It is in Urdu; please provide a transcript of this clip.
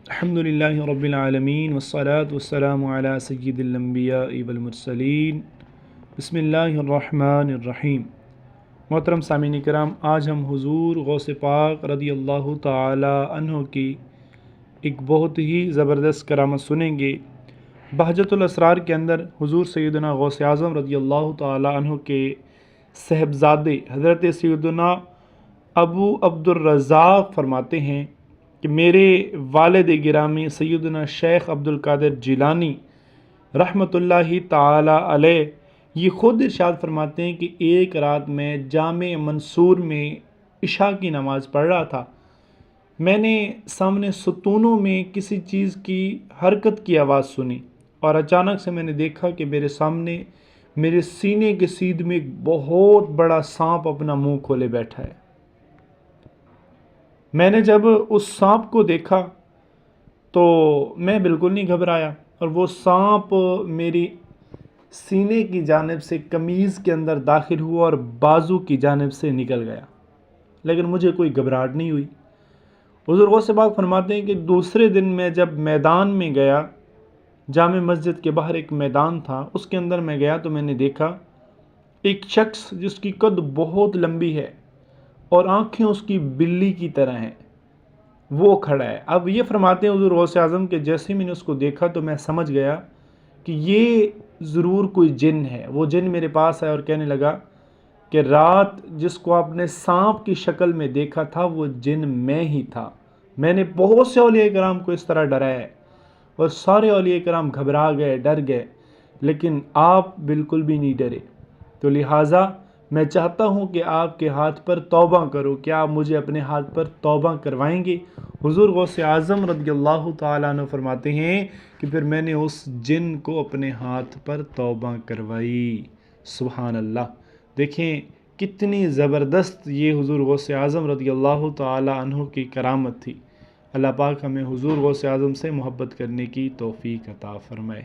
الحمدللہ رب العالمین والصلاة والسلام علی سید الانبیاء والمرسلین بسم اللہ الرحمن الرحیم۔ محترم سامعین کرام، آج ہم حضور غوث پاک رضی اللہ تعالی عنہ کی ایک بہت ہی زبردست کرامت سنیں گے۔ بہجت الاسرار کے اندر حضور سیدنا غوث اعظم رضی اللہ تعالی عنہ کے صاحبزادے حضرت سیدنا ابو عبد الرزاق فرماتے ہیں کہ میرے والد گرامی سیدنا شیخ عبد القادر جیلانی رحمۃ اللہ تعالی علیہ یہ خود ارشاد فرماتے ہیں کہ ایک رات میں جامع منصور میں عشاء کی نماز پڑھ رہا تھا۔ میں نے سامنے ستونوں میں کسی چیز کی حرکت کی آواز سنی اور اچانک سے میں نے دیکھا کہ میرے سامنے میرے سینے کے سیدھ میں ایک بہت بڑا سانپ اپنا منہ کھولے بیٹھا ہے۔ میں نے جب اس سانپ کو دیکھا تو میں بالکل نہیں گھبرایا، اور وہ سانپ میری سینے کی جانب سے قمیض کے اندر داخل ہوا اور بازو کی جانب سے نکل گیا، لیکن مجھے کوئی گھبراہٹ نہیں ہوئی۔ حضور غوث پاک فرماتے ہیں کہ دوسرے دن میں جب میدان میں گیا، جامع مسجد کے باہر ایک میدان تھا، اس کے اندر میں گیا تو میں نے دیکھا ایک شخص جس کی قد بہت لمبی ہے اور آنکھیں اس کی بلی کی طرح ہیں، وہ کھڑا ہے۔ اب یہ فرماتے ہیں حضور غوث اعظم کہ جیسے میں نے اس کو دیکھا تو میں سمجھ گیا کہ یہ ضرور کوئی جن ہے۔ وہ جن میرے پاس آیا اور کہنے لگا کہ رات جس کو آپ نے سانپ کی شکل میں دیکھا تھا وہ جن میں ہی تھا۔ میں نے بہت سے اولیاء کرام کو اس طرح ڈرایا ہے اور سارے اولیاء کرام گھبرا گئے، ڈر گئے، لیکن آپ بالکل بھی نہیں ڈرے۔ تو لہٰذا میں چاہتا ہوں کہ آپ کے ہاتھ پر توبہ کرو۔ کیا آپ مجھے اپنے ہاتھ پر توبہ کروائیں گے؟ حضور غوث اعظم رضی اللہ تعالیٰ عنہ فرماتے ہیں کہ پھر میں نے اس جن کو اپنے ہاتھ پر توبہ کروائی۔ سبحان اللہ! دیکھیں کتنی زبردست یہ حضور غوث اعظم رضی اللہ تعالیٰ عنہ کی کرامت تھی۔ اللہ پاک ہمیں حضور غوث اعظم سے محبت کرنے کی توفیق عطا فرمائے۔